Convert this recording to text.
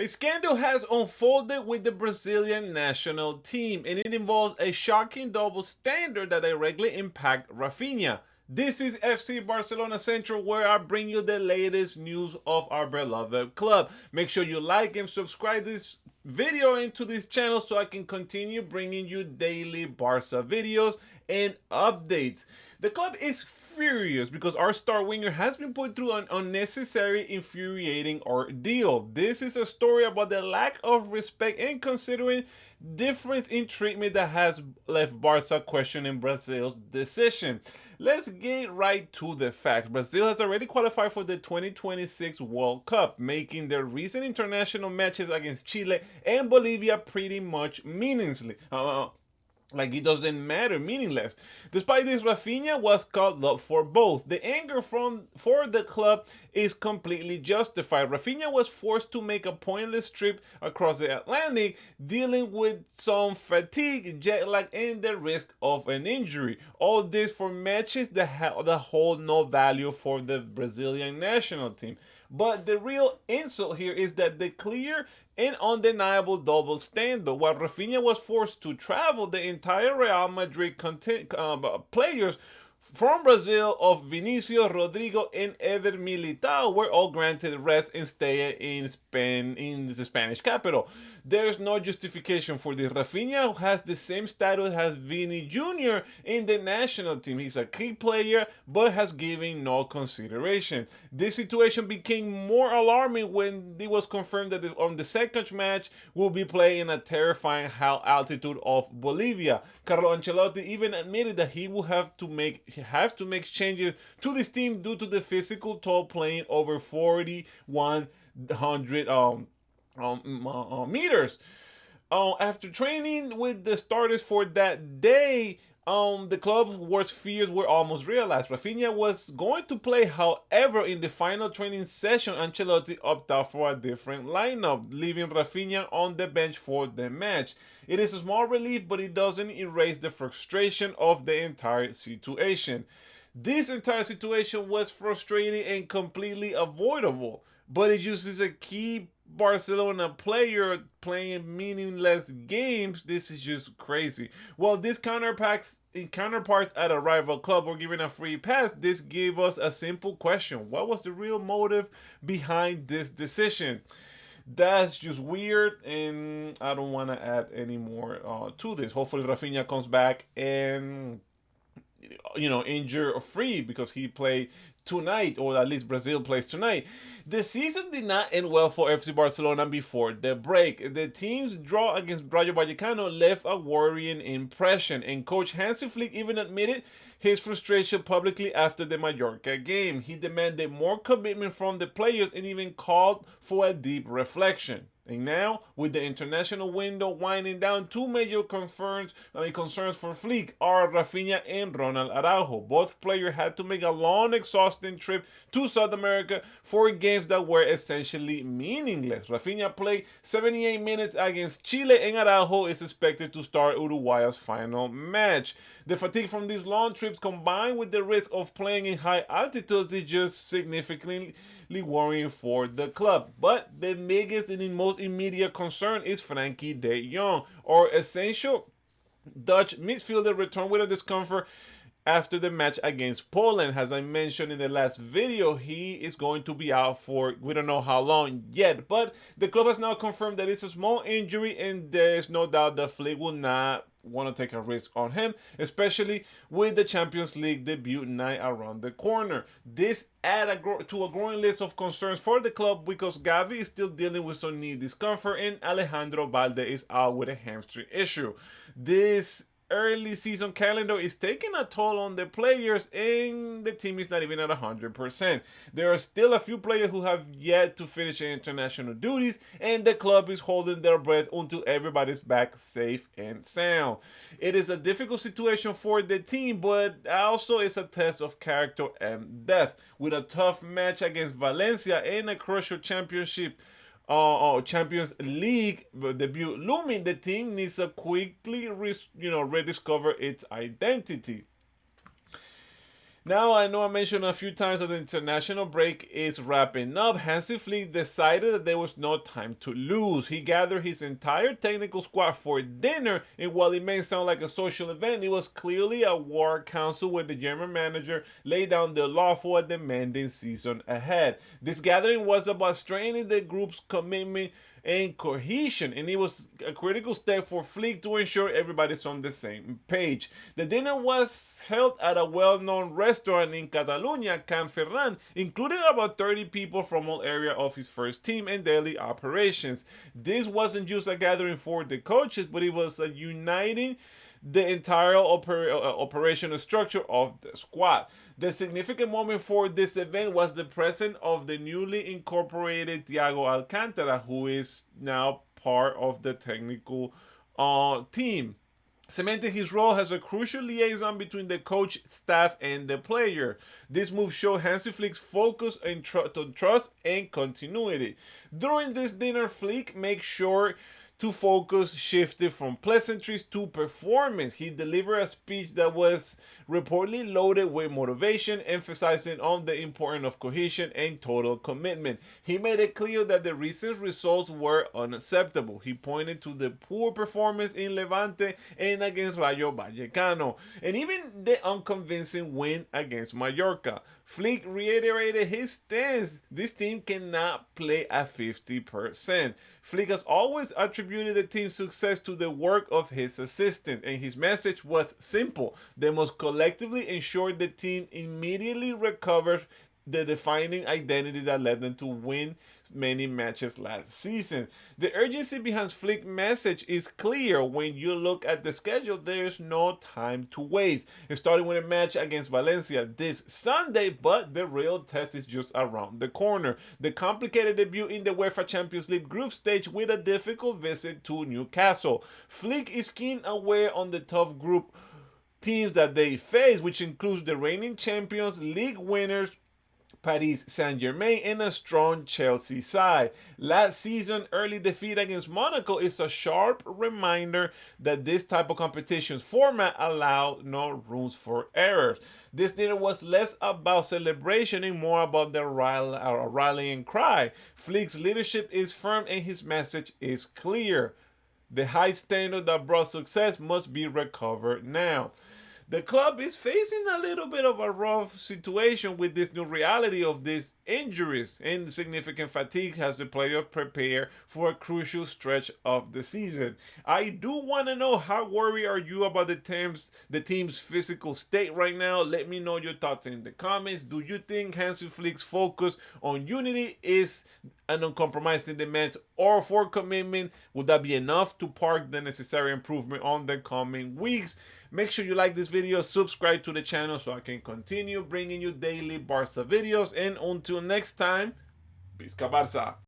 A scandal has unfolded with the Brazilian national team, and it involves a shocking double standard that directly impacts Rafinha. This is FC Barcelona Central, where I bring you the latest news of our beloved club. Make sure you like and subscribe this video into this channel so I can continue bringing you daily Barca videos and updates. The club is furious because our star winger has been put through an unnecessary, infuriating ordeal. This is a story about the lack of respect and considering difference in treatment that has left Barca questioning Brazil's decision. Let's get right to the facts. Brazil has already qualified for the 2026 World Cup, making their recent international matches against Chile and Bolivia pretty much meaningless. Like it doesn't matter, meaningless. Despite this, Rafinha was called up for both. The anger for the club is completely justified. Rafinha was forced to make a pointless trip across the Atlantic, dealing with some fatigue, jet lag, and the risk of an injury. All this for matches that hold no value for the Brazilian national team. But the real insult here is that the clear and undeniable double standard. While Rafinha was forced to travel, the entire Real Madrid players from Brazil of Vinicius, Rodrigo, and Eder Militao were all granted rest and stay in Spain, in the Spanish capital. There is no justification for this. Rafinha has the same status as Vini Jr. in the national team. He's a key player, but has given no consideration. This situation became more alarming when it was confirmed that on the second match will be played in a terrifying high altitude of Bolivia. Carlo Ancelotti even admitted that he will have to make changes to this team due to the physical toll, playing over 4,100 meters. After training with the starters for that day, the club's worst fears were almost realized. Rafinha was going to play, however, in the final training session, Ancelotti opted out for a different lineup, leaving Rafinha on the bench for the match. It is a small relief, but it doesn't erase the frustration of the entire situation. This entire situation was frustrating and completely avoidable, but it uses a key Barcelona player playing meaningless games. This is just crazy. Well, these counterparts at a rival club were given a free pass. This gave us a simple question: what was the real motive behind this decision? That's just weird, and I don't want to add any more to this. Hopefully, Rafinha comes back and injury free because he played tonight, or at least Brazil plays tonight. The season did not end well for FC Barcelona before the break. The team's draw against Rayo Vallecano left a worrying impression, and coach Hansi Flick even admitted his frustration publicly after the Mallorca game. He demanded more commitment from the players and even called for a deep reflection. And now, with the international window winding down, two major concerns for Flick are Rafinha and Ronald Araujo. Both players had to make a long, exhausting trip to South America for games that were essentially meaningless. Rafinha played 78 minutes against Chile, and Araujo is expected to start Uruguay's final match. The fatigue from these long trips, combined with the risk of playing in high altitudes, is just significantly worrying for the club. But the biggest and most immediate concern is Frankie de Jong, our essential Dutch midfielder, returned with a discomfort after the match against Poland. As I mentioned in the last video, he is going to be out for we don't know how long yet, but the club has now confirmed that it's a small injury, and there's no doubt that Flick will not want to take a risk on him, especially with the Champions League debut night around the corner. This adds to a growing list of concerns for the club because Gavi is still dealing with some knee discomfort and Alejandro Balde is out with a hamstring issue. This early season calendar is taking a toll on the players, and the team is not even at 100%. There are still a few players who have yet to finish their international duties, and the club is holding their breath until everybody's back safe and sound. It is a difficult situation for the team, but also it's a test of character and depth. With a tough match against Valencia and a crucial Champions League debut looming, the team needs to quickly rediscover its identity. Now, I know I mentioned a few times that the international break is wrapping up. Hansi Flick decided that there was no time to lose. He gathered his entire technical squad for dinner, and while it may sound like a social event, it was clearly a war council where the German manager laid down the law for a demanding season ahead. This gathering was about strengthening the group's commitment and cohesion, and it was a critical step for Flick to ensure everybody's on the same page. The dinner was held at a well-known restaurant in Catalonia, Can Ferran, including about 30 people from all areas of his first team and daily operations. This wasn't just a gathering for the coaches, but it was a uniting the entire operational structure of the squad. The significant moment for this event was the presence of the newly incorporated Thiago Alcantara, who is now part of the technical team, cementing his role as a crucial liaison between the coach, staff, and the player. This move showed Hansi Flick's focus on trust and continuity. During this dinner, Flick makes sure to focus shifted from pleasantries to performance. He delivered a speech that was reportedly loaded with motivation, emphasizing on the importance of cohesion and total commitment. He made it clear that the recent results were unacceptable. He pointed to the poor performance in Levante and against Rayo Vallecano, and even the unconvincing win against Mallorca. Flick reiterated his stance. This team cannot play at 50%. Flick has always attributed the team's success to the work of his assistant, and his message was simple. They must collectively ensure the team immediately recovers the defining identity that led them to win many matches last season. The urgency behind Flick's message is clear. When you look at the schedule, there's no time to waste. Starting with a match against Valencia this Sunday, but the real test is just around the corner. The complicated debut in the UEFA Champions League group stage with a difficult visit to Newcastle. Flick is keen aware on the tough group teams that they face, which includes the reigning champions, league winners, Paris Saint-Germain, and a strong Chelsea side. Last season, early defeat against Monaco is a sharp reminder that this type of competitions format allowed no rooms for errors. This dinner was less about celebration and more about the rallying cry. Flick's leadership is firm and his message is clear. The high standard that brought success must be recovered now. The club is facing a little bit of a rough situation with this new reality of these injuries and significant fatigue as the players prepare for a crucial stretch of the season. I do want to know, how worried are you about the team's physical state right now? Let me know your thoughts in the comments. Do you think Hansi Flick's focus on unity is an uncompromising demand or for commitment? Would that be enough to park the necessary improvement on the coming weeks? Make sure you like this video, subscribe to the channel so I can continue bringing you daily Barca videos. And until next time, Visca Barca!